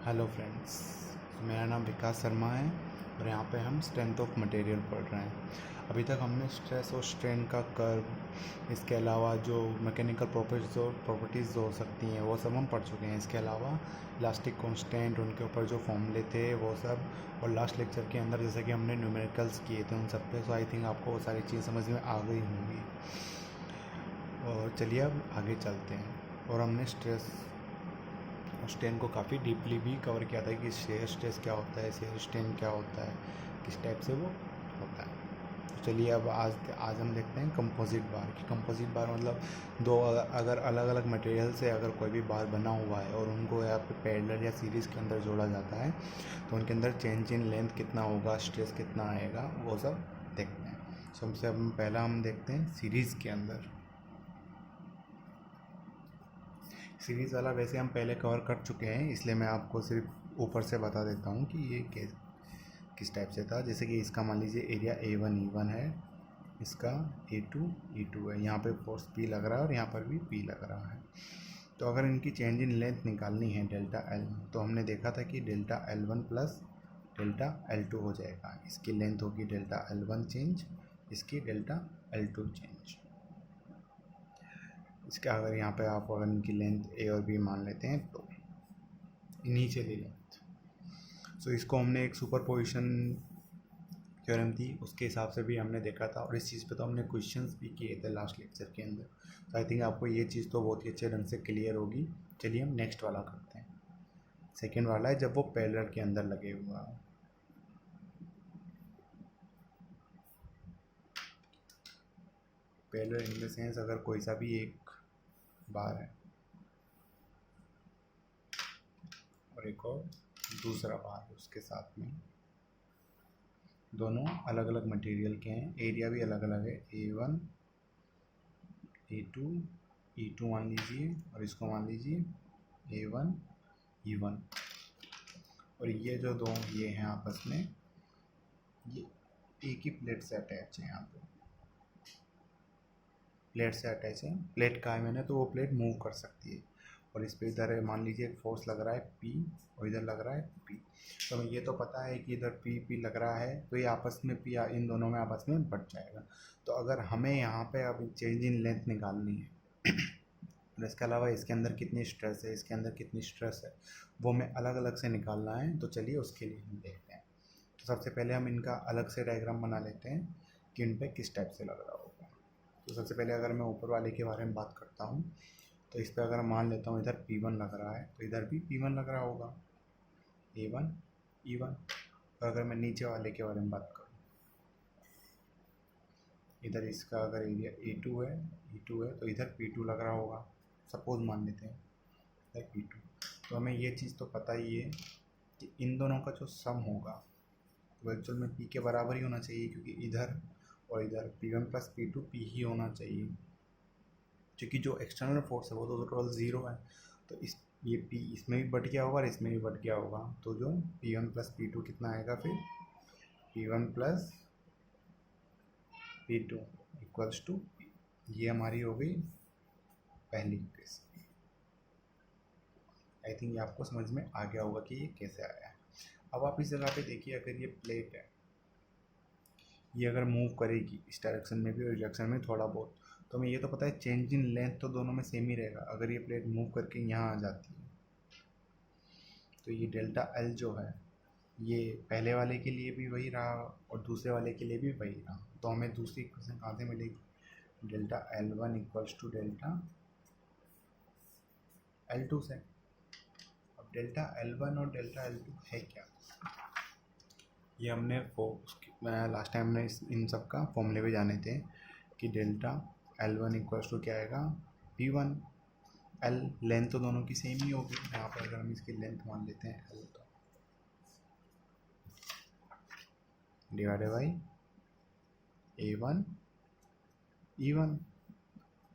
Hello friends, मेरा नाम विकास शर्मा है और यहाँ पे हम स्ट्रेंथ ऑफ मटेरियल पढ़ रहे हैं। अभी तक हमने स्ट्रेस और स्ट्रेन का कर्व, इसके अलावा जो मैकेनिकल प्रॉपर्टीज़ जो हो सकती हैं वो सब हम पढ़ चुके हैं। इसके अलावा इलास्टिक कांस्टेंट, उनके ऊपर जो फॉर्मूले थे वो सब, और लास्ट लेक्चर के अंदर जैसे कि हमने न्यूमेरिकल्स किए थे उन सब पे। सो आई थिंक आपको वो सारी चीज़ समझ में आ गई होंगी। और चलिए अब आगे चलते हैं। और हमने स्ट्रेस और स्ट्रेन को काफ़ी डीपली भी कवर किया था कि शेयर स्ट्रेस क्या होता है, शेयर स्ट्रेन क्या होता है, किस टाइप से वो होता है। तो चलिए अब आज हम देखते हैं कंपोजिट बार की। कंपोजिट बार मतलब दो अगर अलग अलग मटेरियल से अगर कोई भी बार बना हुआ है और उनको यहाँ पे पैरेलल या सीरीज़ के अंदर जोड़ा जाता है तो उनके अंदर चेंज इन लेंथ कितना होगा, स्ट्रेस कितना आएगा, वो सब देखते हैं। सबसे अब पहला हम देखते हैं सीरीज़ के अंदर। सीरीज़ वाला वैसे हम पहले कवर कर चुके हैं, इसलिए मैं आपको सिर्फ ऊपर से बता देता हूँ कि ये किस टाइप से था। जैसे कि इसका मान लीजिए एरिया A1 E1 है, इसका A2 E2 है, यहाँ पे फोर्स P लग रहा है और यहाँ पर भी P लग रहा है। तो अगर इनकी चेंज इन लेंथ निकालनी है डेल्टा L, तो हमने देखा था कि delta L1 plus delta L2 हो जाएगा। इसकी लेंथ होगी डेल्टा L1 चेंज, इसकी डेल्टा L2 चेंज। इसका अगर यहाँ पे आप अगर इनकी लेंथ A और B मान लेते हैं तो इनिशियली लेंथ, सो इसको हमने एक सुपरपोजिशन थ्योरम थी उसके हिसाब से भी हमने देखा था, और इस चीज़ पे तो हमने क्वेश्चंस भी किए थे लास्ट लेक्चर के अंदर। तो आई थिंक आपको ये चीज़ तो बहुत ही अच्छे ढंग से क्लियर होगी। चलिए हम नेक्स्ट वाला करते हैं। सेकेंड वाला है जब वो पैरेलल के अंदर लगे हुआ है। पैरेलल इन द सेंस अगर कोई सा भी एक बार है और एक और दूसरा बार उसके साथ में, दोनों अलग अलग मटेरियल के हैं, एरिया भी अलग अलग है, A1 A2 E2 मान लीजिए, और इसको मान लीजिए A1 E1। और ये जो दो ये हैं आपस में, ये एक ही प्लेट से अटैच है। यहाँ पे प्लेट से अटैच है, प्लेट का है मैंने, तो वो प्लेट मूव कर सकती है। और इस पे इधर मान लीजिए एक फोर्स लग रहा है P और इधर लग रहा है P। तो हमें ये तो पता है कि इधर P लग रहा है तो ये आपस में P इन दोनों में आपस में बढ़ जाएगा। तो अगर हमें यहाँ पे अब चेंज इन लेंथ निकालनी है और इसके अलावा इसके अंदर कितनी स्ट्रेस है, इसके अंदर कितनी स्ट्रेस है, वो हमें अलग अलग से निकालना है। तो चलिए उसके लिए हम देखते हैं। तो सबसे पहले हम इनका अलग से डायग्राम बना लेते हैं कि इन पर किस टाइप से लग रहा होगा। तो सबसे पहले अगर मैं ऊपर वाले के बारे में बात करता हूँ तो इस पर अगर मान लेता हूँ इधर P1 लग रहा है तो इधर भी P1 लग रहा होगा, A1 E1। और अगर मैं नीचे वाले के बारे में बात करूँ, इधर इसका अगर एरिया E2 है तो इधर P2 लग रहा होगा, सपोज मान लेते हैं इधर P2। तो हमें ये चीज़ तो पता ही है कि इन दोनों का जो सम होगा वो एक्चुअल में P के बराबर ही होना चाहिए, क्योंकि इधर और इधर P1 प्लस P2 P ही होना चाहिए, क्योंकि जो एक्सटर्नल फोर्स है वो तो टोटल ज़ीरो है। तो ये P इसमें भी बढ़ गया होगा और इसमें भी बढ़ गया होगा। तो जो P1 प्लस P2 कितना आएगा फिर, P1 plus P2 equals to P। ये हमारी हो गई पहली केस। आई थिंक ये आपको समझ में आ गया होगा कि ये कैसे आया है। अब आप इस जगह पे देखिए, अगर ये प्लेट है, ये अगर मूव करेगी इस डायरेक्शन में भी और डायरेक्शन में थोड़ा बहुत, तो हमें ये तो पता है चेंज इन लेंथ तो दोनों में सेम ही रहेगा। अगर ये प्लेट मूव करके यहाँ आ जाती है तो ये डेल्टा L जो है ये पहले वाले के लिए भी वही रहा और दूसरे वाले के लिए भी वही रहा। तो हमें दूसरी इक्वेशन कहाँ से मिलेगी, delta L1 equals to delta L2 से। अब डेल्टा L1 और डेल्टा L2 है क्या, ये हमने लास्ट टाइम हमने इन सब का फॉर्मूले भी जाने थे कि डेल्टा L1 इक्वल्स टू क्या आएगा, P1 L। लेंथ तो दोनों की सेम ही होगी। यहाँ पर अगर हम इसकी लेंथ मान लेते हैं L, तो divided by A1 E1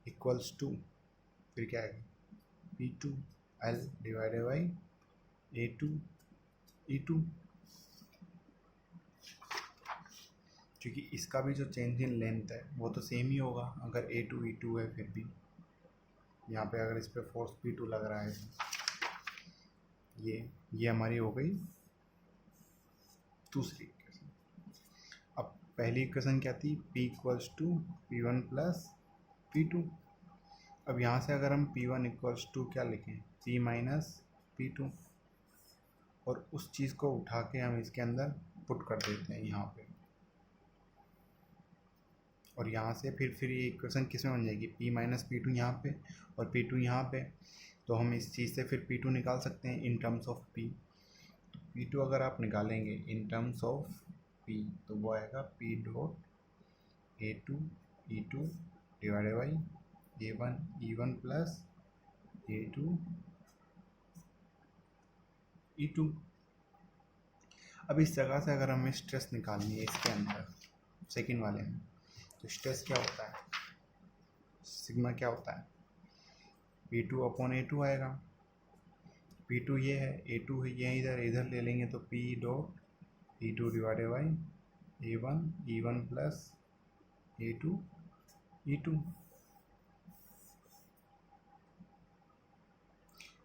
equals to फिर क्या आएगा, P2 L divided by A2 E2। क्योंकि इसका भी जो चेंज इन लेंथ है वो तो सेम ही होगा। अगर A2 E2 है फिर भी यहाँ पे अगर इस पर फोर्स P2 लग रहा है, ये हमारी हो गई दूसरी इक्वेशन। अब पहली इक्वेशन क्या थी, P equals to P1 plus P2। अब यहाँ से अगर हम P1 इक्वल्स टू क्या लिखें, P माइनस P2, और उस चीज़ को उठा के हम इसके अंदर पुट कर देते हैं यहाँ पे, और यहाँ से फिर ये इक्वेशन किस में बन जाएगी, P माइनस P2 यहाँ पे और P2 यहाँ पे। तो हम इस चीज़ से फिर P2 निकाल सकते हैं in terms of P। P2 अगर आप निकालेंगे इन टर्म्स ऑफ P तो वो आएगा P dot A2 E2 divided by A1 E1 plus A2 E2। अब इस जगह से अगर हमें स्ट्रेस निकालनी है इसके अंदर सेकेंड वाले में, तो स्ट्रेस क्या होता है, सिग्मा क्या होता है, P2 अपॉन A2 आएगा। P2 ये है, A2 है, ये इधर ले लेंगे तो P dot E2 divided by A1 E1 plus A2 E2।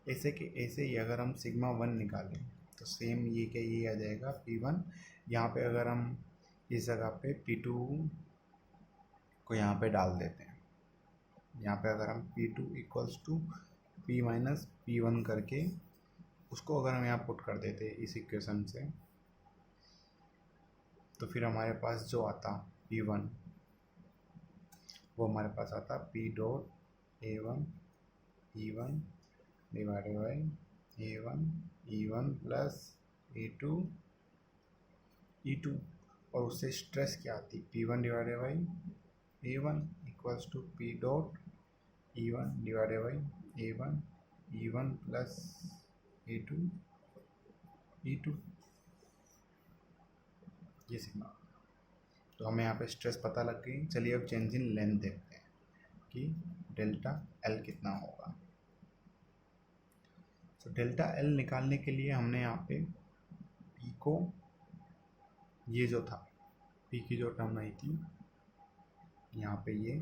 ऐसे ही अगर हम सिग्मा 1 निकालें तो सेम ये आ जाएगा P1। यहाँ पे अगर हम इस जगह पे P2 को यहाँ पे डाल देते हैं, यहाँ पे अगर हम P2 equals to P minus P1 करके उसको अगर हम यहाँ पुट कर देते इस इक्वेशन से, तो फिर हमारे पास जो आता P1 वो हमारे पास आता P dot A1 E1 divided by A1 E1 plus A2 E2, और उससे स्ट्रेस क्या आती, P1 divided by A1 equals to P dot E1 divided by A1 E1 plus A2 E2, ये सिग्मा। तो हमें यहाँ पे स्ट्रेस पता लग गई। चलिए अब चेंज इन लेंथ देखते हैं कि डेल्टा L कितना होगा। तो डेल्टा L निकालने के लिए हमने यहाँ पे P को, ये जो था P की जो टर्म आई थी यहाँ पे ये,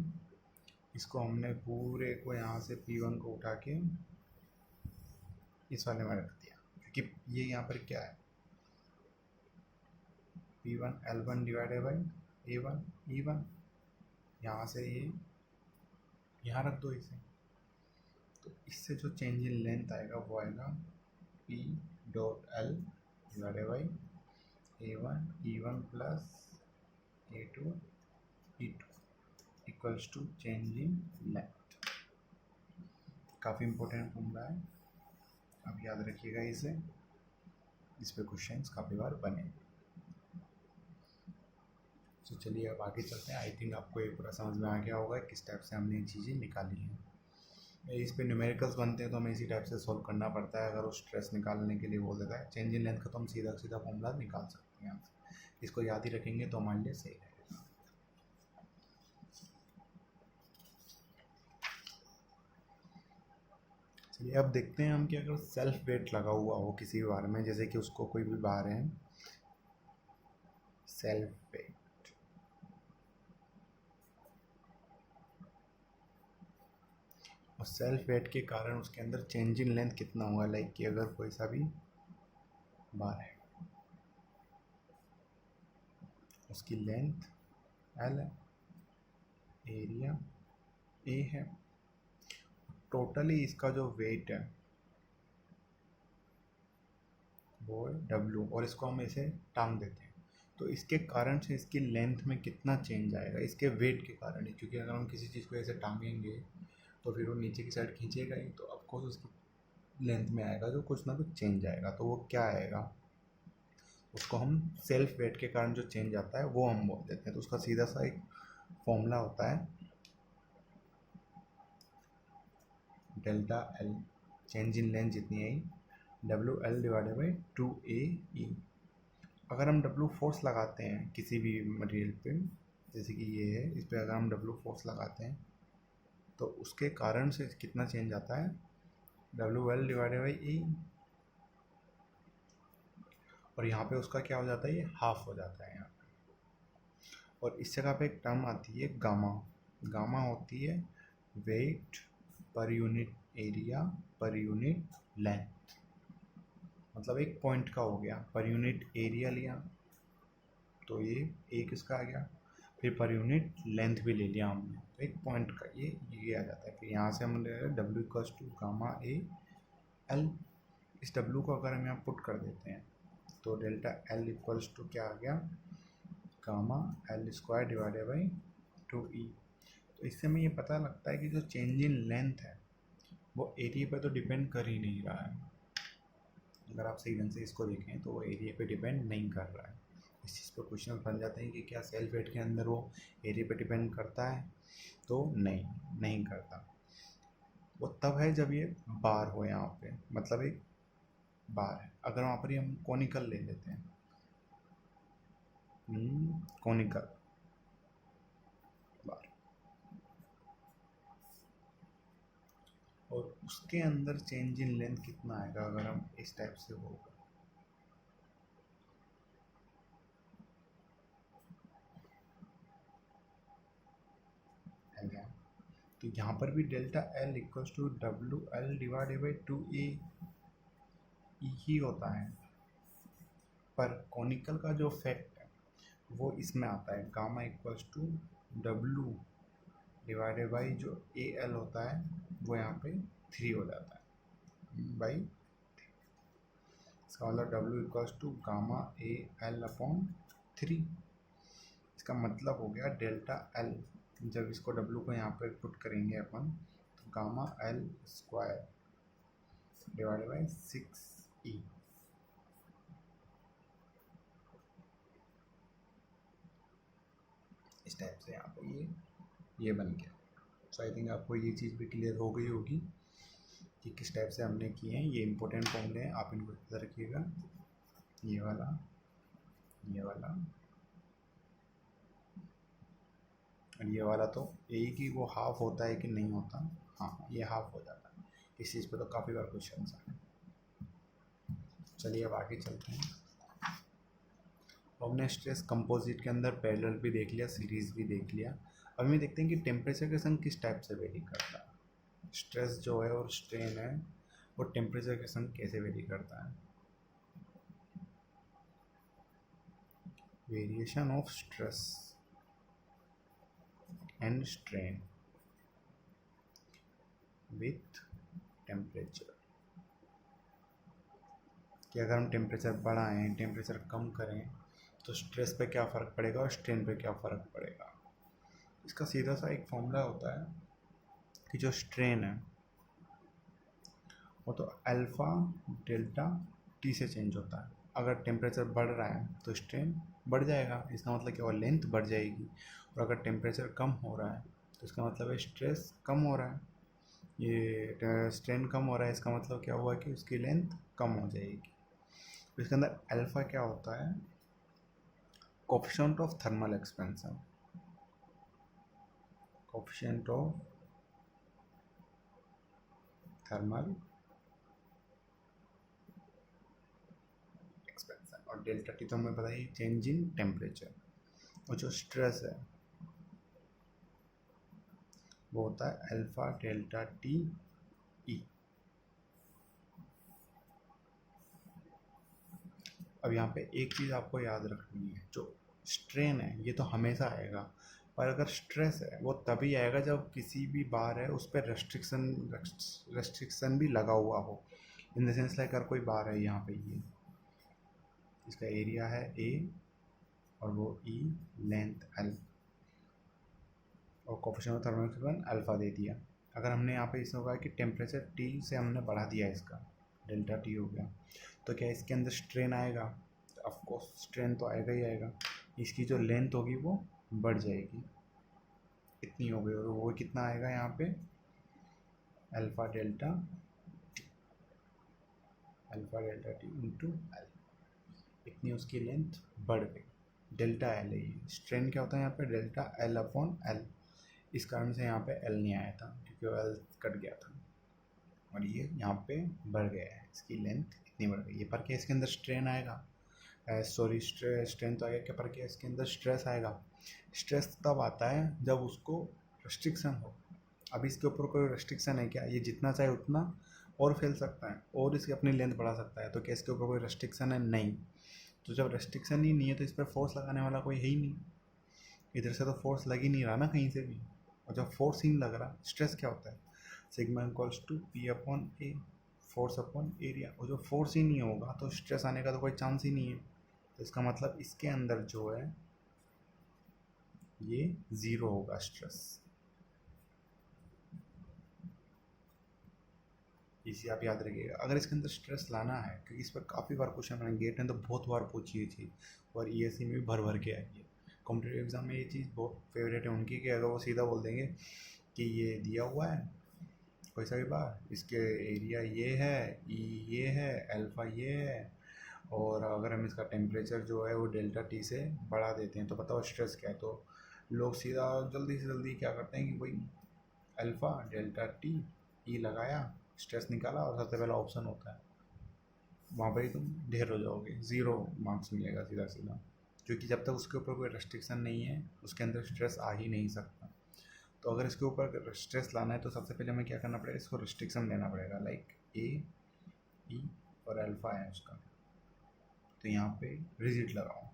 इसको हमने पूरे को यहाँ से P1 को उठा के इस वाले में रख दिया, क्योंकि ये यहाँ पर क्या है P1 L1 divided by A1 E1। यहाँ से ये यहाँ रख दो इसे, तो इससे जो चेंज इन लेंथ आएगा वो आएगा P dot L divided by A1 E1 plus A2 E2 equals to change in length. काफ़ी इम्पोर्टेंट फॉर्मूला है, अब याद रखिएगा इसे, इस पे क्वेश्चंस काफ़ी बार बने। तो चलिए अब आगे चलते हैं। आई थिंक आपको ये पूरा समझ में आ गया होगा किस टाइप से हमने ये चीज़ें निकाली हैं। इस पे न्यूमेरिकल्स बनते हैं तो हमें इसी टाइप से सॉल्व करना पड़ता है। अगर वो स्ट्रेस निकालने के लिए बोल देता है चेंज इन लेंथ का, तो हम सीधा फॉर्मूला निकाल सकते हैं यहाँ से। इसको याद ही रखेंगे तो हमारे लिए सही रहेगा। चलिए अब देखते हैं हम कि अगर सेल्फ वेट लगा हुआ हो किसी भी बार में, जैसे कि उसको कोई भी बार है, सेल्फ वेट, और सेल्फ वेट के कारण उसके अंदर चेंज इन लेंथ कितना होगा। लाइक कि अगर कोई सा भी बार है, उसकी लेंथ L है, एरिया A है, टोटली इसका जो वेट है वो है W, और इसको हम ऐसे टांग देते हैं, तो इसके कारण से इसकी लेंथ में कितना चेंज आएगा, इसके वेट के कारण ही। क्योंकि अगर हम किसी चीज़ को ऐसे टांगेंगे तो फिर वो नीचे की साइड खींचेगा ही, तो ऑफकोर्स उसकी लेंथ में आएगा जो कुछ ना कुछ चेंज आएगा। तो वो क्या आएगा, उसको हम सेल्फ वेट के कारण जो चेंज आता है वो हम बोल देते हैं। तो उसका सीधा सा एक फॉर्मूला होता है delta L, change in length जितनी आई WL डिवाइडेड बाई 2AE। अगर हम W फोर्स लगाते हैं किसी भी मटेरियल पे, जैसे कि ये है, इस पर अगर हम W फोर्स लगाते हैं तो उसके कारण से कितना चेंज आता है, WL डिवाइडेड बाई E, और यहाँ पे उसका क्या हो जाता है, ये हाफ हो जाता है यहाँ पे। और इस जगह पे एक टर्म आती है गामा। गामा होती है weight per unit area per unit length. मतलब एक पॉइंट का हो गया, पर यूनिट एरिया लिया तो ये एक इसका आ गया, फिर पर यूनिट लेंथ भी ले लिया हमने, तो एक पॉइंट का ये आ जाता है। फिर यहाँ से हम ले रहे हैं W equals to gamma A L. इस डब्ल्यू को अगर हम यहाँ पुट कर देते हैं तो डेल्टा एल इक्वल्स टू क्या आ गया, gamma L square divided by 2e। तो इससे हमें ये पता लगता है कि जो चेंज इन लेंथ है वो एरिया पर तो डिपेंड कर ही नहीं रहा है। अगर आप सही ढंग से इसको देखें तो वो एरिया पे डिपेंड नहीं कर रहा है। इस चीज़ पर क्वेश्चन बन जाते हैं कि क्या सेल्फ वेट के अंदर वो एरिया पे डिपेंड करता है, तो नहीं करता। वो तब है जब ये बार हो यहाँ पे, मतलब एक बार है। अगर वहाँ पर हम कोनिकल ले लेते हैं, कोनिकल बार, और उसके अंदर चेंज इन लेंथ कितना आएगा अगर हम इस टाइप से होगा, तो यहाँ पर भी delta L equals to W L divided by 2a ही होता है। पर कॉनिकल का जो फैक्ट है वो इसमें आता है, gamma equals to W divided by जो ए एल होता है वो यहाँ पे 3 हो जाता है बाई। इसका मतलब W equals to gamma A L upon 3। इसका मतलब हो गया डेल्टा एल, जब इसको डब्ल्यू को यहाँ पे पुट करेंगे अपन तो gamma L square divided by 6e। इस टाइप से यहाँ पे ये बन गया। सो आई थिंक आपको ये चीज़ भी क्लियर हो गई होगी कि किस टाइप से हमने किए हैं। ये इंपॉर्टेंट फॉर्मूले हैं, आप इनको याद रखिएगा। ये वाला और ये वाला तो यही कि वो हाफ होता है कि नहीं होता। हाँ, ये हाफ हो जाता है। इस चीज़ पे तो काफ़ी बार क्वेश्चन आए। चलिए अब आगे चलते हैं। हमने स्ट्रेस कंपोजिट के अंदर पैरेलल भी देख लिया, सीरीज भी देख लिया। अब हमें देखते हैं कि टेम्परेचर के संग किस टाइप से वेरी करता है। स्ट्रेस जो है और स्ट्रेन है वो टेम्परेचर के संग कैसे वेरी करता है। Variation of stress and strain with temperature, कि अगर हम टेम्परेचर बढ़ाएं, टेम्परेचर कम करें तो स्ट्रेस पे क्या फ़र्क पड़ेगा और स्ट्रेन पे क्या फ़र्क पड़ेगा। इसका सीधा सा एक फॉर्मूला होता है कि जो स्ट्रेन है वो तो अल्फ़ा डेल्टा टी से चेंज होता है। अगर टेम्परेचर बढ़ रहा है तो स्ट्रेन बढ़ जाएगा, इसका मतलब क्या हुआ, लेंथ बढ़ जाएगी। और अगर टेम्परेचर कम हो रहा है तो इसका मतलब है स्ट्रेस कम हो रहा है। ये स्ट्रेन कम हो रहा है, इसका मतलब क्या हुआ कि उसकी लेंथ कम हो जाएगी। तो इसके अंदर अल्फ़ा क्या होता है, coefficient of thermal expansion, coefficient of thermal expansion. और डेल्टा टी तो हमें पता ही, चेंज इन टेम्परेचर। और जो स्ट्रेस है वो होता है अल्फा डेल्टा टी ई। अब यहाँ पे एक चीज़ आपको याद रखनी है, जो स्ट्रेन है ये तो हमेशा आएगा, पर अगर स्ट्रेस है वो तभी आएगा जब किसी भी बार है उस पर रेस्ट्रिक्शन भी लगा हुआ हो। इन द सेंस लाइक अगर कोई बार है यहाँ पे, ये इसका एरिया है ए और वो ई, लेंथ एल, और coefficient of thermal expansion alpha दे दिया। अगर हमने यहाँ पे इसमें कहा कि टेम्परेचर टी से हमने बढ़ा दिया, इसका डेल्टा टी हो गया, तो क्या इसके अंदर स्ट्रेन आएगा, ऑफ कोर्स स्ट्रेन तो आएगा ही आएगा। इसकी जो लेंथ होगी वो बढ़ जाएगी, इतनी हो गई, और वो कितना आएगा यहाँ पे, alpha delta T into L, इतनी उसकी लेंथ बढ़ गई। डेल्टा एल है ये। स्ट्रेन क्या होता है यहाँ पे, डेल्टा एल अपॉन एल। इस कारण से यहाँ पे एल नहीं आया था क्योंकि वो एल कट गया था, और ये यहाँ पे बढ़ गया है, इसकी लेंथ इतनी बढ़ गई। ये पर क्या इसके अंदर स्ट्रेन आएगा, सॉरी स्ट्रेन तो आएगा, क्या पर क्या इसके अंदर स्ट्रेस आएगा। स्ट्रेस तब आता है जब उसको रेस्ट्रिक्शन हो। अब इसके ऊपर कोई रेस्ट्रिक्शन है क्या, ये जितना चाहे उतना और फैल सकता है और इसकी अपनी लेंथ बढ़ा सकता है। तो क्या इसके ऊपर कोई रेस्ट्रिक्शन है? नहीं। तो जब रेस्ट्रिक्शन ही नहीं है तो इस पर फोर्स लगाने वाला कोई है ही नहीं। इधर से तो फोर्स लग ही नहीं रहा ना कहीं से भी। और जब फोर्स ही नहीं लग रहा, स्ट्रेस क्या होता है? Sigma equals to P upon A, force upon area. और जो फोर्स ही नहीं होगा तो स्ट्रेस आने का तो कोई चांस ही नहीं है। तो इसका मतलब इसके अंदर जो है ये ज़ीरो होगा स्ट्रेस। इसे आप याद रखिएगा। अगर इसके अंदर स्ट्रेस लाना है, क्योंकि इस पर काफ़ी बार क्वेश्चन मैंने गेट में तो बहुत बार पूछी ये चीज़, और ईएससी में भी भर भर के आई है। कॉम्पिटेटिव एग्जाम में ये चीज़ बहुत फेवरेट है उनकी कि अगर वो सीधा बोल देंगे कि ये दिया हुआ है कोई सा भी बार, इसके एरिया ये है, ई ये है, अल्फ़ा ये है, और अगर हम इसका टेम्परेचर जो है वो डेल्टा टी से बढ़ा देते हैं तो बताओ स्ट्रेस क्या है। तो लोग सीधा जल्दी से जल्दी क्या करते हैं कि भाई अल्फ़ा डेल्टा टी ई लगाया, स्ट्रेस निकाला, और सबसे पहला ऑप्शन होता है, वहाँ पर ही तुम ढेर हो जाओगे, ज़ीरो मार्क्स मिलेगा सीधा सीधा। क्योंकि जब तक उसके ऊपर कोई रेस्ट्रिक्शन नहीं है उसके अंदर स्ट्रेस आ ही नहीं सकता। तो अगर इसके ऊपर स्ट्रेस लाना है तो सबसे पहले हमें क्या करना पड़ेगा, इसको रिस्ट्रिक्शन देना पड़ेगा। लाइक ए, ई और अल्फ़ा है उसका, तो यहाँ पे रिजिड लगाओ।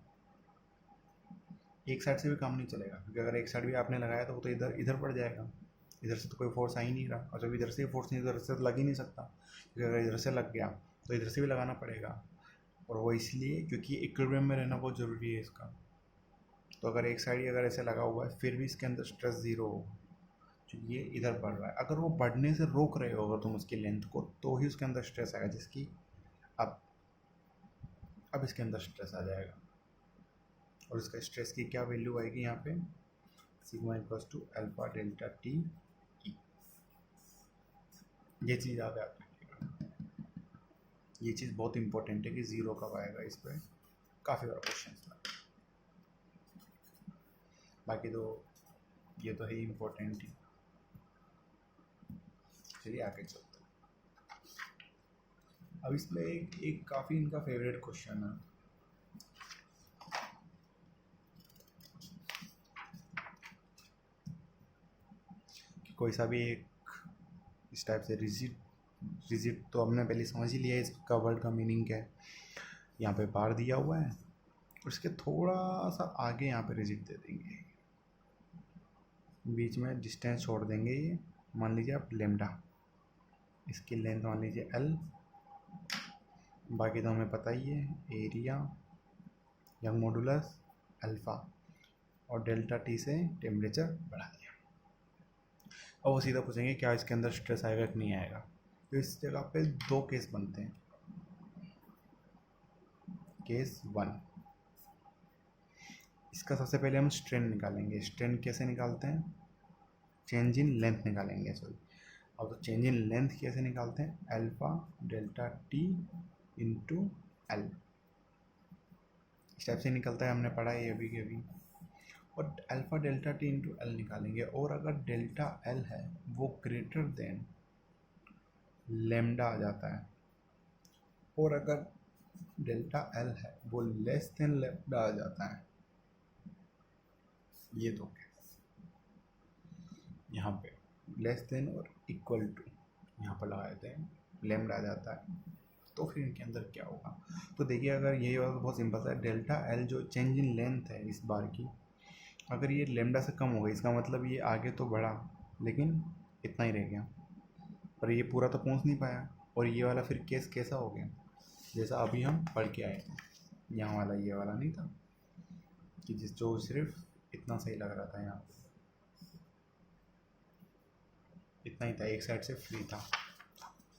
एक साइड से भी काम नहीं चलेगा, क्योंकि अगर एक साइड भी आपने लगाया तो वो तो इधर इधर पड़ जाएगा। इधर से तो कोई फोर्स आ ही नहीं रहा, और जब इधर से फोर्स नहीं, इधर से तो लग ही नहीं सकता, क्योंकि अगर इधर से लग गया तो इधर से भी लगाना पड़ेगा। और वो इसलिए क्योंकि इक्विलिब्रियम में रहना बहुत ज़रूरी है इसका। तो अगर एक साइड ही अगर ऐसे लगा हुआ है फिर भी इसके अंदर स्ट्रेस ज़ीरो हो, तो ये इधर बढ़ रहा है। अगर वो बढ़ने से रोक रहे हो अगर तुम उसकी लेंथ को, तो ही उसके अंदर स्ट्रेस आएगा, जिसकी अब इसके अंदर स्ट्रेस आ जाएगा। और इसका स्ट्रेस की क्या वैल्यू आएगी यहाँ पे, sigma equals to alpha delta T E. ये चीज़ आप याद रखिएगा, ये चीज़ बहुत इंपॉर्टेंट है कि ज़ीरो कब आएगा। इस पर काफ़ी बार क्वेश्चन था। बाकी तो ये तो है ही इम्पोर्टेंट ही। चलिए आगे चलते हैं। अब इसमें एक काफ़ी इनका फेवरेट क्वेश्चन है कि कोई सा भी एक इस टाइप से रिजिड तो हमने पहले समझ ही लिया इसका वर्ड का मीनिंग क्या है। यहाँ पे बार दिया हुआ है, उसके थोड़ा सा आगे यहाँ पे रिजिड दे देंगे, बीच में डिस्टेंस छोड़ देंगे। ये मान लीजिए आप लेमडा, इसकी लेंथ मान लीजिए एल, बाकी तो हमें पता ही है एरिया, यंग मॉडुलस, अल्फ़ा, और डेल्टा टी से टेम्परेचर बढ़ा दिया। और वो सीधा पूछेंगे क्या इसके अंदर स्ट्रेस आएगा कि नहीं आएगा। तो इस जगह पे दो केस बनते हैं। केस वन, इसका सबसे पहले हम स्ट्रेन निकालेंगे। स्ट्रेन कैसे निकालते हैं, चेंज इन लेंथ निकालेंगे, सॉरी। अब तो चेंज इन लेंथ कैसे निकालते हैं, alpha delta T into L, इस टाइप से निकलता है, हमने पढ़ा है अभी के अभी। और alpha delta T into L निकालेंगे, और अगर डेल्टा एल है वो ग्रेटर देन लेमडा आ जाता है, और अगर डेल्टा एल है वो लेस देन लेमडा आ जाता है। ये दो केस यहाँ पे लेस देन और इक्वल टू यहाँ पर लगा देते हैं, लेमडा आ जाता है, तो फिर इनके अंदर क्या होगा। तो देखिए अगर यही होगा तो बहुत सिंपल सा, डेल्टा एल जो चेंज इन लेंथ है इस बार की, अगर ये लेमडा से कम हो गई, इसका मतलब ये आगे तो बढ़ा लेकिन इतना ही रह गया, पर ये पूरा तो पहुंच नहीं पाया। और ये वाला फिर केस कैसा हो गया, जैसा अभी हम पढ़ के आए थे, यहाँ वाला ये वाला नहीं था कि जो सिर्फ इतना सही लग रहा था, यहाँ पे इतना ही था, एक साइड से फ्री था।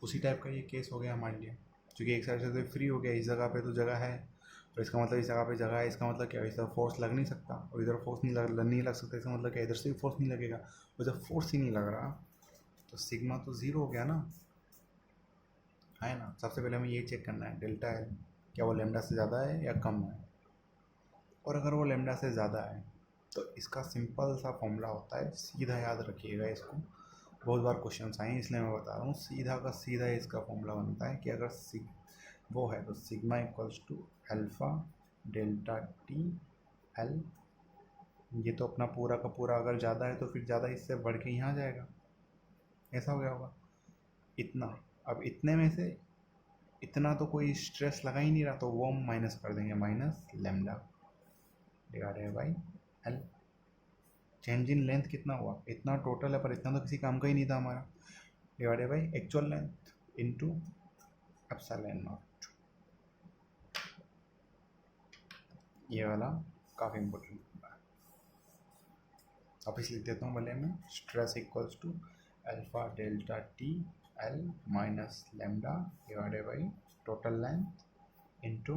उसी टाइप का ये केस हो गया हमारे लिए, क्योंकि एक साइड से तो फ्री हो गया, इस जगह पे तो जगह है, तो इसका मतलब इस जगह पे जगह है, इसका मतलब क्या है, इधर फोर्स लग नहीं सकता और इधर फोर्स नहीं लग सकता, इसका मतलब क्या, इधर से भी फोर्स नहीं लगेगा। और जब फोर्स ही नहीं लग रहा तो सिग्मा तो ज़ीरो हो गया ना, है ना। सबसे पहले हमें ये चेक करना है डेल्टा एल क्या वो लेमडा से ज़्यादा है या कम है, और अगर वो लेमडा से ज़्यादा है तो इसका सिंपल सा फॉर्मूला होता है, सीधा याद रखिएगा इसको, बहुत बार क्वेश्चन आए हैं इसलिए मैं बता रहा हूँ। सीधा का सीधा इसका फॉर्मूला बनता है कि अगर वो है तो sigma equals to alpha delta T L. ये तो अपना पूरा का पूरा अगर ज़्यादा है तो फिर ज़्यादा इससे बढ़ के यहाँ आ जाएगा, ऐसा हो गया होगा इतना। अब इतने में से इतना तो कोई स्ट्रेस लगा ही नहीं रहा, तो वो हम माइनस कर देंगे, minus lambda divided by L. Change in length कितना हुआ, इतना टोटल है, पर इतना तो किसी काम का ही नहीं था हमारा, divided by actual length into epsilon not. ये वाला काफ़ी इंपॉर्टेंट है। वापस लिख देता हूँ भले मैं, stress equals to alpha delta T L minus lambda divided by total length into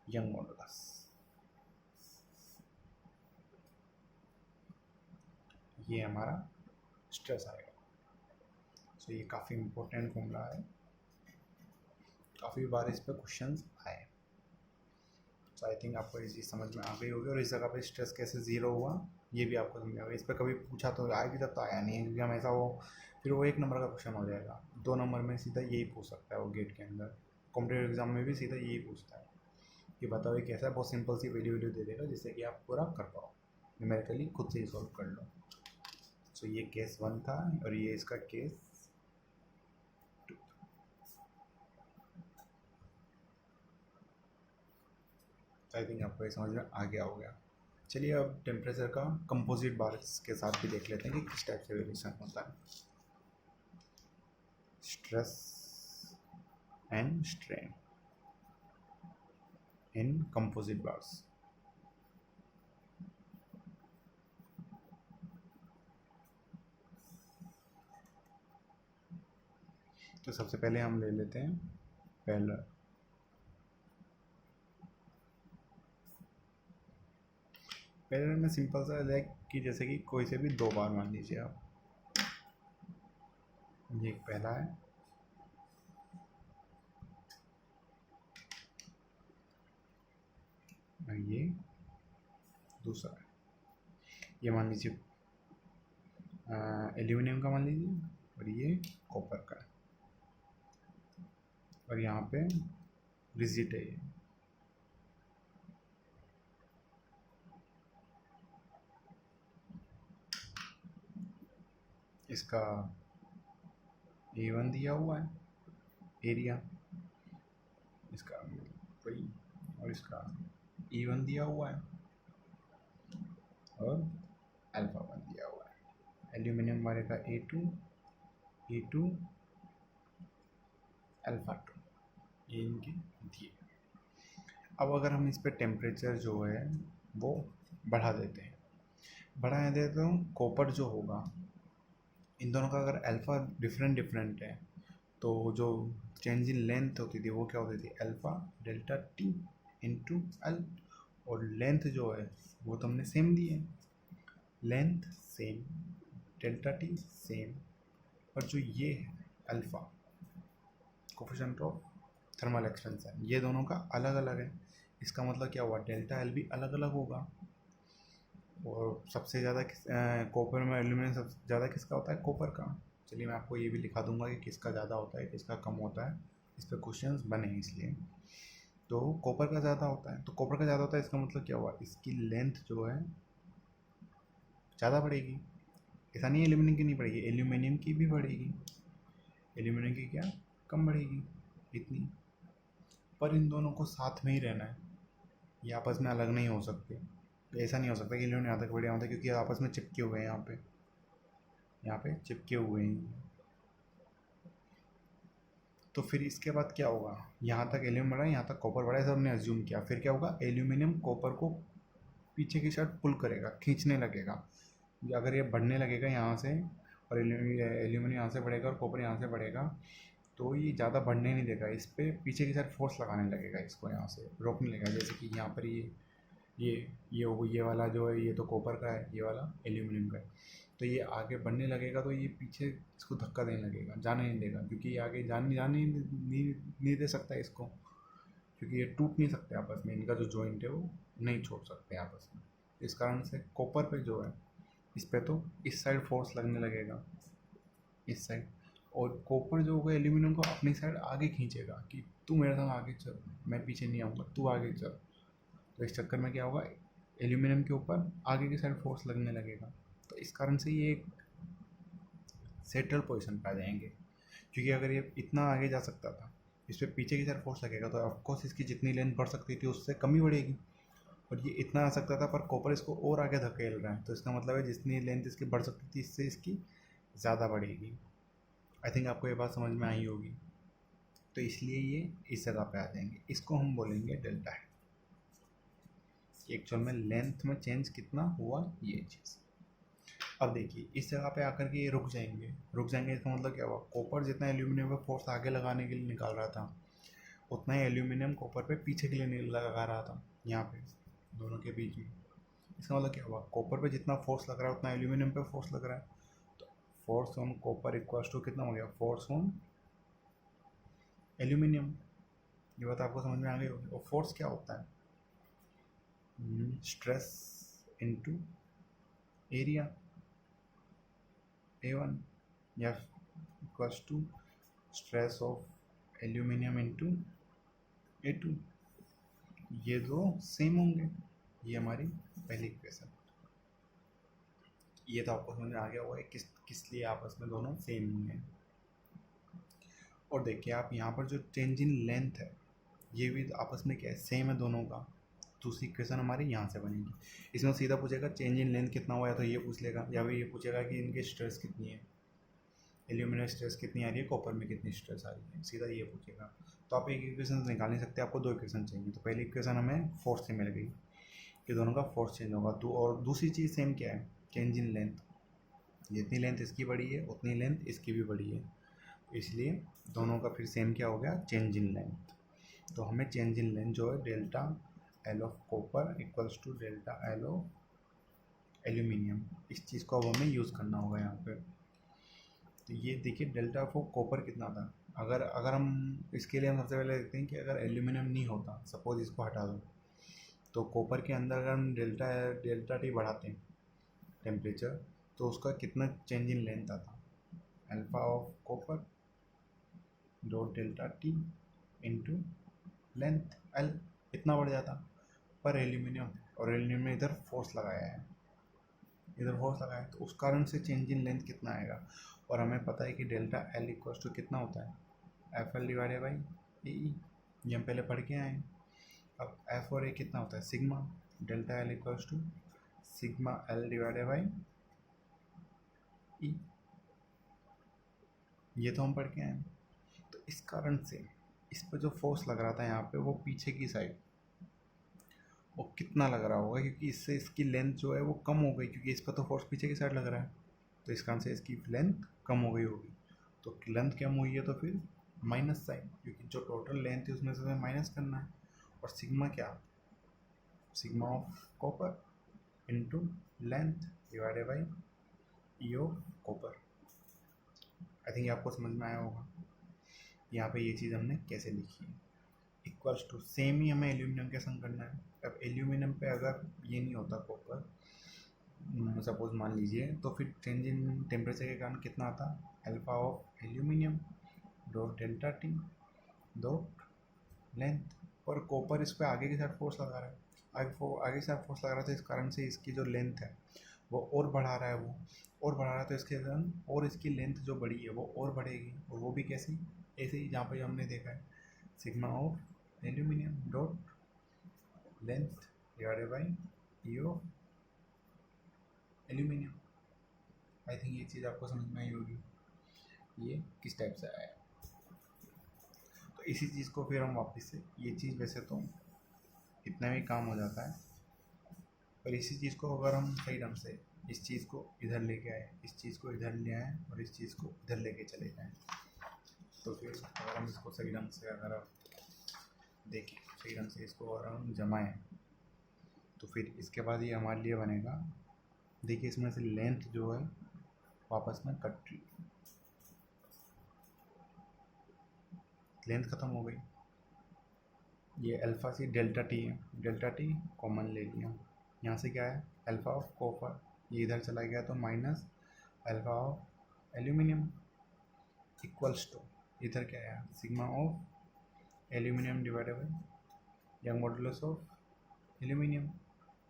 Young modulus. ये हमारा स्ट्रेस आएगा। सो ये काफ़ी इम्पोर्टेंट फॉर्मूला है, काफ़ी बार इस पर क्वेश्चंस आए। सो आई थिंक आपको ये चीज़ समझ में आ गई होगी, और इस जगह पे स्ट्रेस कैसे ज़ीरो हुआ ये भी आपको समझ में आएगा। इस पर कभी पूछा तो आएगी, तब तो आया नहीं है, क्योंकि हमेशा वो फिर वो 1 नंबर का क्वेश्चन हो जाएगा। 2 नंबर में सीधा यही पूछ सकता है वो गेट के अंदर, कॉम्पिटेटिव एग्जाम में भी सीधा यही पूछता है कि बताओ ये कैसा है। बहुत सिंपल सी वीडियो दे देगा जिससे कि आप पूरा कर पाओ, न्यूमेरिकली खुद से ही सॉल्व कर लो। सो ये केस 1 था, और ये इसका केस 2। आई थिंक आपको ये समझ में आ गया हो गया। चलिए अब टेम्परेचर का कंपोजिट बार्स के साथ भी देख लेते हैं कि किस टाइप से वेरिएशन होता है। Stress and strain in composite bars. तो सबसे पहले हम ले लेते हैं पेलर। पेलर में सिंपल सा है कि जैसे कि कोई से भी 2 बार मान लीजिए आप, ये एक पहला है, और ये दूसरा है। ये मान लीजिए एल्यूमिनियम का मान लीजिए, और ये कॉपर का है, और यहाँ पे रिजिड है ये। इसका A1 दिया हुआ है एरिया, इसका वही, और इसका E1 दिया हुआ है, और अल्फा 1 दिया हुआ है। एल्यूमिनियम वाले का A2 E2 अल्फा 2, ये इनके दिए। अब अगर हम इस पे टेम्परेचर जो है वो बढ़ा देते हैं, बढ़ा देते हूँ, कॉपर जो होगा इन दोनों का अगर अल्फ़ा डिफरेंट है, तो जो चेंज इन लेंथ होती थी वो क्या होती थी, alpha delta T into L, और लेंथ जो है वो तो हमने सेम दी है, length same, delta T same, और जो ये है alpha coefficient of thermal expansion, ये दोनों का अलग अलग है। इसका मतलब क्या हुआ, डेल्टा एल भी अलग अलग होगा। और सबसे ज़्यादा कॉपर में एल्यूमिनियम सबसे ज़्यादा किसका होता है, कॉपर का। चलिए मैं आपको ये भी लिखा दूंगा कि किसका ज़्यादा होता है किसका कम होता है, इस पर क्वेश्चंस बने हैं इसलिए। तो कॉपर का ज़्यादा होता है, तो कॉपर का ज़्यादा होता है, इसका मतलब क्या हुआ, इसकी लेंथ जो है ज़्यादा बढ़ेगी। ऐसा नहीं एल्यूमिनियम की नहीं बढ़ेगी, एल्यूमिनियम की भी बढ़ेगी, एल्यूमिनियम की क्या कम बढ़ेगी इतनी। पर इन दोनों को साथ में ही रहना है, ये आपस में अलग नहीं हो सकते। ऐसा नहीं हो सकता कि एल्यूमिनियम यहाँ तक बढ़िया होता है, क्योंकि आपस में चिपके हुए हैं, यहाँ पे चिपके हुए हैं। तो फिर इसके बाद क्या होगा, यहाँ तक एल्यूमिनियम बढ़ा, यहाँ तक कॉपर बढ़ा, सब हमने अज्यूम किया। फिर क्या होगा, एल्यूमिनियम कॉपर को पीछे की साइड पुल करेगा, खींचने लगेगा। अगर ये बढ़ने लगेगा यहाँ से, और एल्यूमिनियम यहाँ से बढ़ेगा और कॉपर यहाँ से बढ़ेगा, तो ये ज़्यादा बढ़ने नहीं देगा, इस पर पीछे की साइड फोर्स लगाने लगेगा, इसको यहाँ से रोकने लगेगा। जैसे कि यहाँ पर ये वाला जो है ये तो कॉपर का है, ये वाला एल्यूमिनियम का है, तो ये आगे बढ़ने लगेगा, तो ये पीछे इसको धक्का देने लगेगा, जाने नहीं देगा, क्योंकि ये आगे जाने नहीं दे सकता इसको, क्योंकि ये टूट नहीं सकते आपस में, इनका जो जॉइंट है वो नहीं छोड़ सकते आपस में। इस कारण से कॉपर पे जो है इस पे तो इस साइड फोर्स लगने लगेगा, इस साइड, और कॉपर जो होगा एल्यूमिनियम को अपनी साइड आगे खींचेगा कि तू मेरे साथ आगे चल, मैं पीछे नहीं आऊँगा, तू आगे चल। तो इस चक्कर में क्या होगा, एल्यूमिनियम के ऊपर आगे की साइड फोर्स लगने लगेगा, तो इस कारण से ये एक सेटल पोजीशन पे आ जाएंगे। क्योंकि अगर ये इतना आगे जा सकता था, इस पर पीछे की तरफ फोर्स लगेगा तो ऑफकोर्स इसकी जितनी लेंथ बढ़ सकती थी उससे कम ही बढ़ेगी। और ये इतना आ सकता था पर कॉपर इसको और आगे धकेल रहा है, तो इसका मतलब है जितनी लेंथ इसकी बढ़ सकती थी इससे इसकी ज़्यादा बढ़ेगी। आई थिंक आपको ये बात समझ में आई होगी। तो इसलिए ये इस जगह पे आ जाएंगे, इसको हम बोलेंगे डेल्टा है। एक्चुअल में लेंथ में चेंज कितना हुआ ये चीज़। अब देखिए इस जगह पे आकर के ये रुक जाएंगे इसका मतलब क्या हुआ, कॉपर जितना एल्यूमिनियम पे फोर्स आगे लगाने के लिए निकाल रहा था उतना ही एल्यूमिनियम कॉपर पे पीछे के लिए लगा रहा था, यहाँ पे दोनों के बीच में। इसका मतलब क्या हुआ, कॉपर पे जितना फोर्स लग रहा है उतना एल्यूमिनियम पे फोर्स लग रहा है, तो force on copper equals to कितना हो गया, फोर्स ऑन एल्यूमिनियम। ये बात आपको समझ में आ गई होगी। और फोर्स क्या होता है, स्ट्रेस इनटू एरिया A1 या equals to stress of aluminium into A2। ये दो सेम होंगे, ये हमारी पहली इक्वेशन। ये तो आपको समझ में आ गया होगा किस लिए आपस में दोनों सेम होंगे। और देखिए आप यहाँ पर जो चेंज इन लेंथ है ये भी आपस में क्या है, सेम है दोनों का। दूसरी इक्वेशन हमारी यहाँ से बनेगी। इसमें सीधा पूछेगा चेंज इन लेंथ कितना हुआ है, तो ये पूछ लेगा, या फिर ये पूछेगा कि इनकी स्ट्रेस कितनी है, एल्यूमिनियम स्ट्रेस कितनी आ रही है, कॉपर में कितनी स्ट्रेस आ रही है, सीधा ये पूछेगा। तो आप एक इक्वेशन निकाल नहीं सकते, आपको दो इक्वेशन चाहिए। तो पहली इक्वेशन हमें फोर्स से मिल गई कि दोनों का फोर्स चेंज होगा। और दूसरी चीज़ सेम क्या है, चेंज इन लेंथ। जितनी लेंथ इसकी बड़ी है उतनी लेंथ इसकी भी बड़ी है, इसलिए दोनों का फिर सेम क्या हो गया, चेंज इन लेंथ। तो हमें चेंज इन लेंथ जो है delta L of copper equals to delta L of aluminium, इस चीज़ को अब हमें यूज़ करना होगा यहाँ पे। तो ये देखिए डेल्टा ऑफ कॉपर कितना था, अगर हम इसके लिए हम सबसे पहले देखते हैं कि अगर एल्यूमिनियम नहीं होता, सपोज इसको हटा दो, तो कॉपर के अंदर अगर हम डेल्टा टी बढ़ाते हैं टेम्परेचर, तो उसका कितना चेंज इन लेंथ आता, alpha of copper dot delta T into length L, इतना बढ़ जाता। पर एल्यूमिनियम, और एल्यूमिनियम ने इधर फोर्स लगाया है, तो उस कारण से चेंज इन लेंथ कितना आएगा। और हमें पता है कि डेल्टा एल इक्वल्स टू कितना होता है, F L divided by E, ये हम पहले पढ़ के आए हैं। अब एफ और ए कितना होता है, sigma, delta L equals to sigma L divided by E, ये तो हम पढ़ के आए हैं। तो इस कारण से इस पर जो फोर्स लग रहा था यहाँ पे वो पीछे की साइड, वो कितना लग रहा होगा, क्योंकि इससे इसकी लेंथ जो है वो कम हो गई, क्योंकि इस पर तो फोर्स पीछे की साइड लग रहा है, तो इस कारण से इसकी लेंथ कम हो गई होगी। तो लेंथ कम हुई है तो फिर माइनस साइन, क्योंकि जो टोटल लेंथ है उसमें से हमें माइनस करना है। और सिग्मा क्या, sigma of copper into length divided by E of copper. I think आपको समझ में आया होगा यहाँ पे ये चीज़ हमने कैसे लिखी है। इक्वल्स टू सेम ही हमें एल्यूमिनियम के संग करना है। अब एल्यूमिनियम पे अगर ये नहीं होता कॉपर, सपोज मान लीजिए, तो फिर चेंज इन टेम्परेचर के कारण कितना आता, alpha of aluminium dot delta T dot length. और कॉपर इस पर आगे के साथ फोर्स लगा रहा है, आगे से फोर्स लगा रहा है, तो इस कारण से इसकी जो लेंथ है वो और बढ़ा रहा है, तो इसके कारण और इसकी लेंथ जो बड़ी है वो और बढ़ेगी। और वो भी कैसे, ऐसे ही जहाँ पर हमने देखा है, sigma of aluminium dot length divided by E of aluminium. I think ये चीज़ आपको समझ में आई होगी ये किस टाइप से आया। तो इसी चीज़ को फिर हम वापस से, ये चीज़ वैसे तो इतना भी काम हो जाता है, पर इसी चीज़ को अगर हम सही ढंग से इस चीज़ को इधर लेके आए, इस चीज़ को इधर ले आए और इस चीज़ को इधर लेके चले जाएँ, तो फिर अगर हम इसको सही ढंग से अगर आप देखें, सही ढंग से इसको अगर हम जमाएँ, तो फिर इसके बाद ये हमारे लिए बनेगा। देखिए इसमें से लेंथ जो है वापस में कट, लेंथ ख़त्म हो गई। ये अल्फ़ा से डेल्टा टी है, डेल्टा टी कॉमन ले लिया, यहाँ से क्या है अल्फ़ा ऑफ कॉपर, ये इधर चला गया तो minus alpha of aluminium equals to इधर क्या है sigma of aluminium divided by Young modulus of aluminium,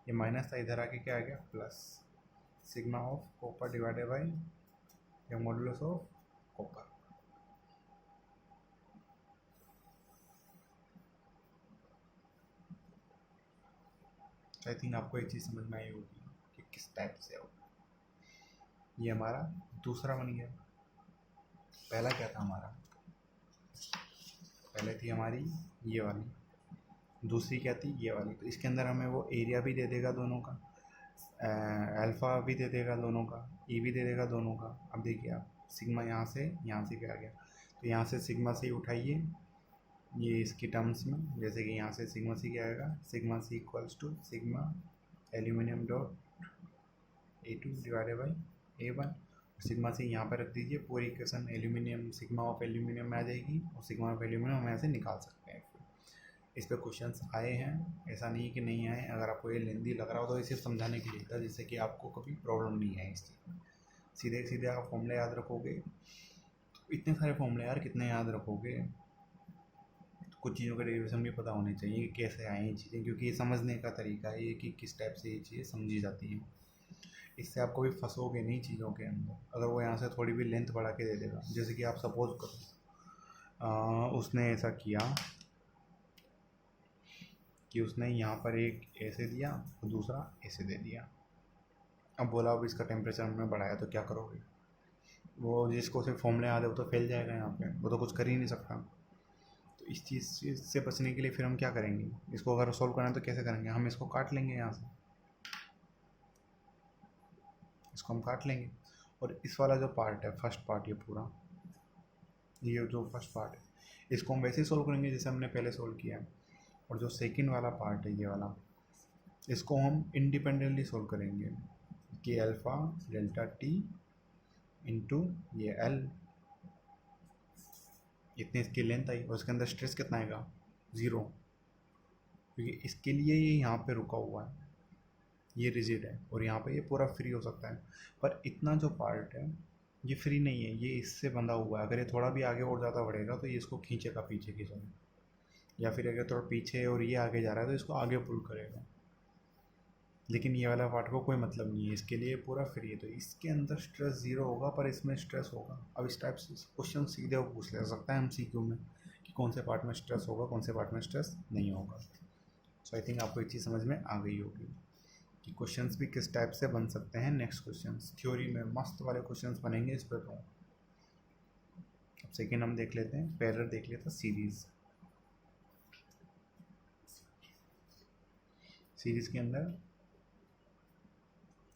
ये माइनस था इधर आके क्या आ गया plus sigma of copper divided by Young modulus of copper. तो आई थिंक आपको एक चीज़ समझ में आई होगी कि किस टाइप से होगा। ये हमारा दूसरा बन गया। पहला क्या था हमारा, पहले थी हमारी ये वाली, दूसरी क्या थी ये वाली। तो इसके अंदर हमें वो एरिया भी दे देगा दोनों का, अल्फ़ा भी दे देगा दोनों का, ई भी दे देगा दोनों का। अब देखिए आप सिग्मा यहाँ से क्या आ गया, तो यहाँ से सिग्मा सी उठाइए ये इसकी टर्म्स में, जैसे कि यहाँ से सिग्मा सी क्या आएगा, sigma C equals to sigma aluminium dot A2 divided by A1। Sigma C यहाँ पर रख दीजिए, पूरी equation aluminium sigma of aluminium में आ जाएगी और सिग्मा ऑफ एल्यूमिनियम हम ऐसे निकाल सकते हैं। इस पर क्वेश्चंस आए हैं, ऐसा नहीं कि नहीं आए। अगर आपको ये लेंदी लग रहा हो तो इसे समझाने के लिए था, जिससे कि आपको कभी प्रॉब्लम नहीं आए इस चीज़ में। सीधे सीधे आप फॉर्मूले याद रखोगे, तो इतने सारे फॉर्मूले यार कितने याद रखोगे। तो कुछ चीज़ों का डेरिवेशन भी पता होने चाहिए कि कैसे आए ये चीज़ें, क्योंकि ये समझने का तरीका है ये कि किस टाइप से ये चीज़ें समझी जाती हैं। इससे आप कभी फंसोगे नहीं चीज़ों के अंदर। अगर वो यहाँ से थोड़ी भी लेंथ बढ़ा के दे देगा, जैसे कि आप सपोज करो उसने ऐसा किया कि उसने यहाँ पर एक ऐसे दिया और दूसरा ऐसे दे दिया। अब बोला अब इसका टेम्परेचर हमने बढ़ाया तो क्या करोगे, वो जिसको सिर्फ फॉर्मूले याद है वो तो फैल जाएगा यहाँ पे, वो तो कुछ कर ही नहीं सकता। तो इस चीज़ से बचने के लिए फिर हम क्या करेंगे, इसको अगर सोल्व करना है तो कैसे करेंगे, हम इसको काट लेंगे यहाँ से, इसको हम काट लेंगे। और इस वाला जो पार्ट है, फर्स्ट पार्ट, ये पूरा ये जो फर्स्ट पार्ट है, इसको हम वैसे ही सोल्व करेंगे जैसे हमने पहले सोल्व किया है। और जो सेकंड वाला पार्ट है ये वाला, इसको हम इंडिपेंडेंटली सोल्व करेंगे कि अल्फ़ा डेल्टा टी इंटू ये एल, इतनी इसकी लेंथ आई और इसके अंदर स्ट्रेस कितना आएगा, 0, क्योंकि इसके लिए ये यहाँ पे रुका हुआ है, ये रिजिड है और यहाँ पे ये पूरा फ्री हो सकता है। पर इतना जो पार्ट है ये फ्री नहीं है, ये इससे बंधा हुआ है। अगर ये थोड़ा भी आगे और ज़्यादा बढ़ेगा तो ये इसको खींचेगा पीछे की तरफ, या फिर अगर थोड़ा पीछे और ये आगे जा रहा है तो इसको आगे पुल करेगा। लेकिन ये वाला पार्ट को कोई मतलब नहीं है, इसके लिए पूरा फ्री है। तो इसके अंदर स्ट्रेस 0 होगा पर इसमें स्ट्रेस होगा। अब इस टाइप से क्वेश्चन सीधे वो पूछ ले सकता है MCQ में कि कौन से पार्ट में स्ट्रेस होगा, कौन से पार्ट में स्ट्रेस नहीं होगा। सो आई थिंक आपको एक चीज़ समझ में आ गई होगी कि क्वेश्चंस भी किस टाइप से बन सकते हैं। नेक्स्ट क्वेश्चंस थ्योरी में मस्त वाले क्वेश्चंस बनेंगे इस पर। तो अब सेकेंड हम देख लेते हैं, पैरेलल देख लेते हैं सीरीज़ के अंदर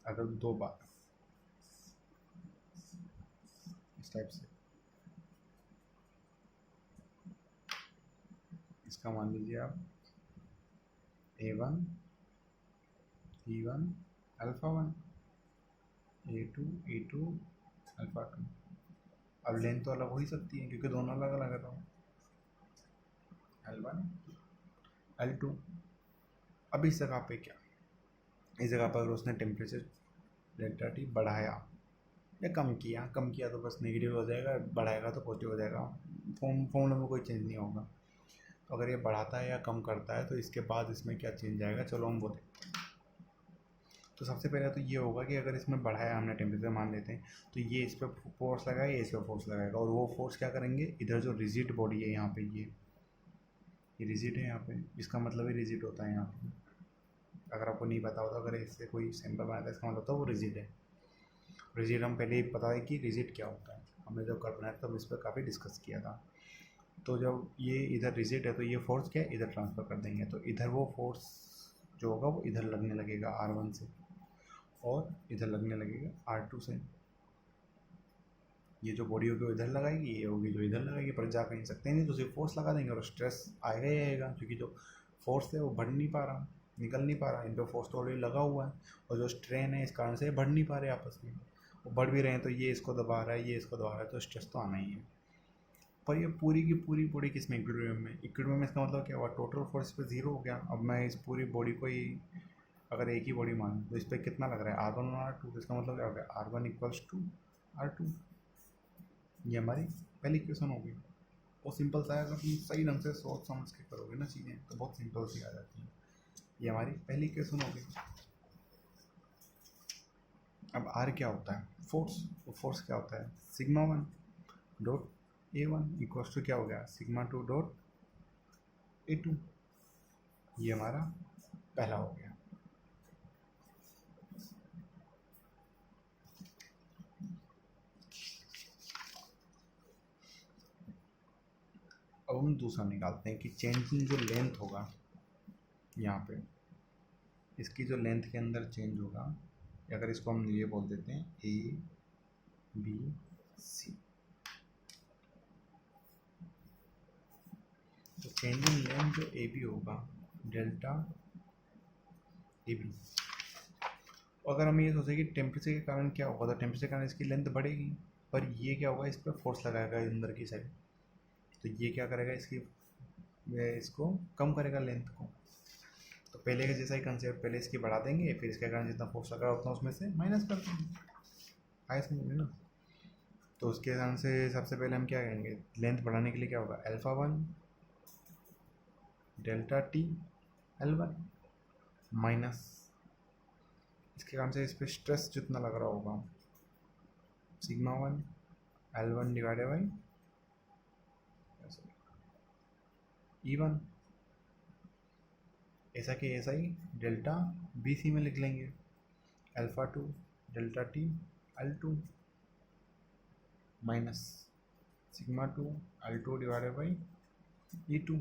अगर 2 बार इस टाइप से, इसका मान लीजिए आप A1 E1 alpha 1 A2 E2 alpha 2। अब लेंथ तो अलग हो ही सकती है क्योंकि दोनों अलग अलग है, तो L1 L2। अब इस जगह पे क्या, इस जगह पर अगर उसने टेम्परेचर डेल्टा टी बढ़ाया या कम किया तो बस नेगेटिव हो जाएगा, बढ़ाएगा तो पॉजिटिव हो जाएगा। फॉर्मूले में कोई चेंज नहीं होगा। तो अगर ये बढ़ाता है या कम करता है तो इसके बाद इसमें क्या चेंज आएगा, चलो हम वो देखते हैं। तो सबसे पहले तो ये होगा कि अगर इसमें बढ़ाया हमने टेम्परेचर मान लेते हैं, तो ये इस पर फोर्स लगाएगा, ये इस पर फोर्स लगाएगा, और वो फोर्स क्या करेंगे, इधर जो रिजिड बॉडी है यहाँ पे, ये रिजिड है यहाँ पे, इसका मतलब ही रिजिड होता है यहाँ पे। अगर आपको नहीं पता होता, अगर इससे कोई सैंपल बनाता है इसका मतलब होता है वो रिजिड है। रिजिड हम पहले ही पता है कि रिजिड क्या होता है, हमने जब कर बनाया तब इस पर काफ़ी डिस्कस किया था। तो जब ये इधर रिजिड है तो ये फोर्स क्या है, इधर ट्रांसफ़र कर देंगे, तो इधर वो फोर्स जो होगा वो इधर लगने लगेगा R1 से, और इधर लगने लगेगा R2 से। ये जो बॉडी होगी वो इधर लगाएगी, ये होगी जो इधर लगाएगी, पर जा कहीं सकते नहीं, तो सिर्फ फोर्स लगा देंगे और स्ट्रेस आएगा ही आएगा, क्योंकि जो फोर्स है वो बढ़ नहीं पा रहा, निकल नहीं पा रहा, इन पर फोर्स तो ऑलरेडी लगा हुआ है, और जो स्ट्रेन है इस कारण से बढ़ नहीं पा रहे आपस में। वो बढ़ भी रहे हैं तो ये इसको दबा रहा है, ये इसको दबा रहा है, तो स्ट्रेस तो आना ही है। पर ये पूरी की पूरी बॉडी किस में, इक्विलिब्रियम में। इक्विलिब्रियम में इसका मतलब क्या हुआ, टोटल फोर्स पे 0 हो गया। अब मैं इस पूरी बॉडी को ही अगर एक ही बॉडी मानूँ तो इस पर कितना लग रहा है, R1 और R2, तो इसका मतलब क्या हो गया, R1 इक्वल्स टू R2। ये हमारी पहली इक्वेशन होगी। वो सिंपल सा है, अगर तुम सही ढंग से सोच समझ के करोगे ना चीज़ें तो बहुत सिंपल सी आ जाती हैं। ये हमारी पहली इक्वेशन होगी। अब R क्या होता है, फोर्स। तो फोर्स क्या होता है, sigma 1 dot A1 equals to क्या हो गया, सिग्मा 2 डॉट A2। ये हमारा पहला हो गया। अब हम दूसरा निकालते हैं कि चेंज इन जो लेंथ होगा यहाँ पे, इसकी जो लेंथ के अंदर चेंज होगा, अगर इसको हम ये बोल देते हैं ए बी सी, तो चेंज इन लेंथ जो ए बी होगा डेल्टा ए बी। अगर हम ये सोचें कि टेम्परेचर के कारण क्या होगा, तो टेम्परेचर के कारण इसकी लेंथ बढ़ेगी, पर ये क्या होगा, इस पर फोर्स लगाएगा अंदर की साइड, तो ये क्या करेगा, इसको कम करेगा लेंथ को। तो पहले का जैसा ही कंसेप्ट, पहले इसकी बढ़ा देंगे, फिर इसके कारण जितना फोर्स लगा उतना उसमें से माइनस कर देंगे, आए समझ में ना। तो उसके कारण से सबसे पहले हम क्या करेंगे, लेंथ बढ़ाने के लिए क्या होगा, alpha 1 delta T L1 minus इसके कारण से इस पर स्ट्रेस जितना लग रहा होगा sigma 1 L1 divided by E1, ऐसा कि ऐसा ही डेल्टा बी सी में लिख लेंगे, alpha 2 delta T L2 minus sigma 2 L2 divided by E2,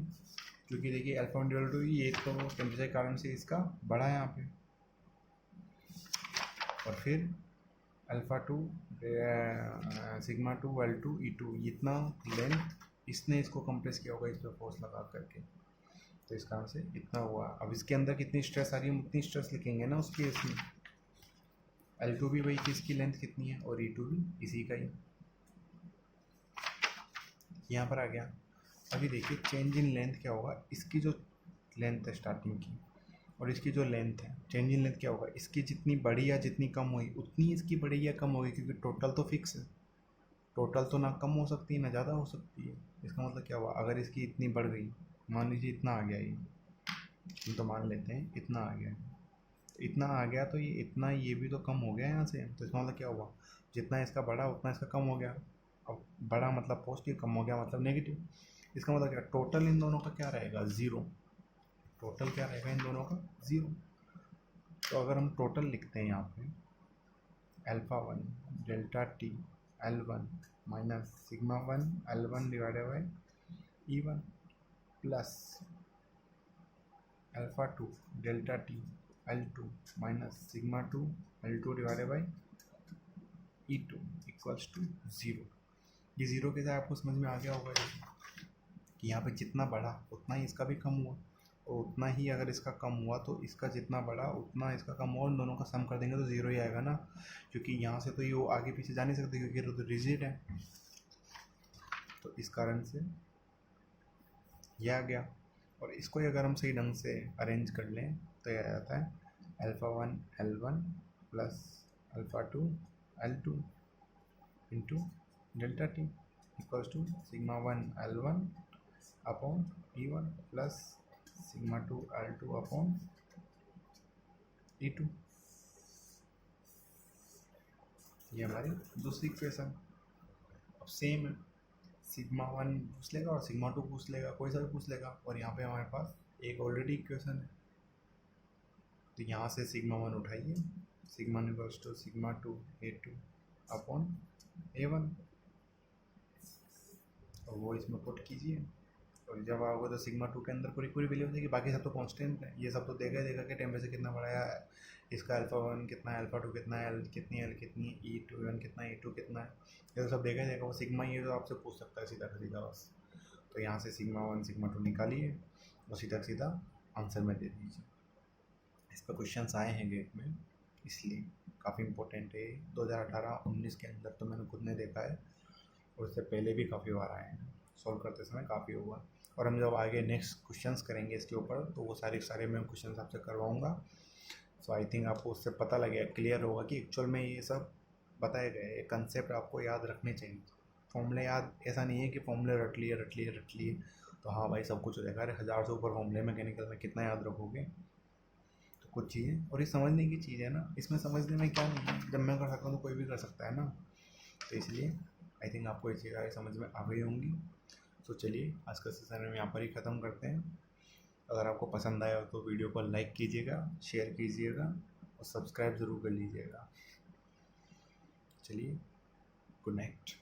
क्योंकि देखिए अल्फा 1 डिवाइडेड बाई ये तो टेम्परेचर के कारण से इसका बड़ा है यहाँ पे, और फिर अल्फा 2 सिग्मा 2 L2 E2, इतना लेंथ इसने इसको कंप्रेस किया होगा इस पर फोर्स लगा करके, तो इस कारण से इतना हुआ। अब इसके अंदर कितनी स्ट्रेस आ रही है, उतनी स्ट्रेस लिखेंगे ना उसकी, इसमें L2 भी वही कि इसकी लेंथ कितनी है, और E2 भी इसी का ही यहाँ पर आ गया। अभी देखिए चेंज इन लेंथ क्या होगा, इसकी जो लेंथ है स्टार्टिंग की और इसकी जो लेंथ है, चेंज इन लेंथ क्या होगा, इसकी जितनी बढ़ी या जितनी कम हुई उतनी इसकी बढ़ी या कम होगी, क्योंकि टोटल तो फिक्स है, टोटल तो ना कम हो सकती है ना ज़्यादा हो सकती है। इसका मतलब क्या हुआ, अगर इसकी इतनी बढ़ गई, मान लीजिए इतना आ गया, ये हम तो मान लेते हैं इतना आ गया, इतना आ गया, तो ये इतना ये भी तो कम हो गया यहाँ से, तो इसका मतलब क्या हुआ, जितना इसका बढ़ा उतना इसका कम हो गया। अब बढ़ा मतलब पॉजिटिव, कम हो गया मतलब नेगेटिव। इसका मतलब क्या, टोटल इन दोनों का क्या रहेगा, ज़ीरो, टोटल क्या रहेगा इन दोनों का, ज़ीरो। तो अगर हम टोटल लिखते हैं यहाँ पे, alpha 1 delta T L1 minus sigma 1 L1 divided by E1 plus alpha 2 delta T L2 minus sigma 2 L2 divided by E2 equals to zero. ये ज़ीरो के साथ आपको समझ में आ गया होगा कि यहाँ पे जितना बढ़ा उतना ही इसका भी कम हुआ, और उतना ही अगर इसका कम हुआ तो इसका जितना बढ़ा उतना इसका कम हुआ, उन दोनों का सम कर देंगे तो ज़ीरो ही आएगा ना, क्योंकि यहाँ से तो ये आगे पीछे जा नहीं सकते, क्योंकि ये तो रिजिड है। तो इस कारण से यह आ गया, और इसको अगर हम सही ढंग से अरेंज कर लें तो यह आ जाता है alpha 1 L1 plus alpha 2 L2 into delta T equals to sigma 1 L1 upon E1 plus sigma 2 L2 upon E2। ये हमारी दूसरी इक्वेशन। अब सेम है, सिग्मा 1 पूछ लेगा और सिग्मा 2 पूछ लेगा, कोई सा भी पूछ लेगा, और यहाँ पे हमारे पास एक ऑलरेडी इक्वेशन है, तो यहाँ से सिग्मा 1 उठाइए, sigma equals to sigma 2 A2 upon A1, और वो इसमें पुट कीजिए, और जब आओगे तो सिग्मा 2 के अंदर पूरी वैल्यू हो जाएगी, बाकी सब तो कांस्टेंट है, ये सब तो देगा कि टेम्परेचर कितना बढ़ाया है, इसका अल्फा 1 कितना है, अल्फा 2 कितना है, L कितनी है, E2 1 कितना है, E2 कितना है, ये तो सब देगा। वो सिग्मा ये तो आपसे पूछ सकता है सीधा सीधा बस, तो यहाँ से सिग्मा 1 सिग्मा 2 निकालिए और सीधा आंसर में दे दीजिए। इस पर क्वेश्चन आए हैं गेट में, इसलिए काफ़ी इंपॉर्टेंट है। 2018-19 के अंदर तो मैंने खुद ने देखा है, और उससे पहले भी काफ़ी बार आए हैं, सॉल्व करते समय काफ़ी हुआ। और हम जब आगे नेक्स्ट क्वेश्चंस करेंगे इसके ऊपर, तो वो सारे मैं क्वेश्चंस आपसे करवाऊँगा। सो आई थिंक आपको उससे पता लगेगा, क्लियर होगा कि एक्चुअल में ये सब बताए गए कंसेप्ट आपको याद रखने चाहिए। फॉर्मूले याद, ऐसा नहीं है कि फॉर्मूले रट लिए तो हाँ भाई सब कुछ हो जाएगा। अरे 1000 से ऊपर फॉर्मूले मैकेनिकल में कितना याद रखोगे, तो कुछ चीज़ें, और ये समझने की चीज़ है ना, इसमें समझने में क्या नहीं है, जब मैं कर सकता हूँ तो कोई भी कर सकता है ना, तो इसलिए आई थिंक आपको ये चीज़ें समझ में आ गई होंगी। तो चलिए आज का सेशन हम यहाँ पर ही ख़त्म करते हैं। अगर आपको पसंद आया हो तो वीडियो को लाइक कीजिएगा, शेयर कीजिएगा और सब्सक्राइब ज़रूर कर लीजिएगा। चलिए, गुड नाइट।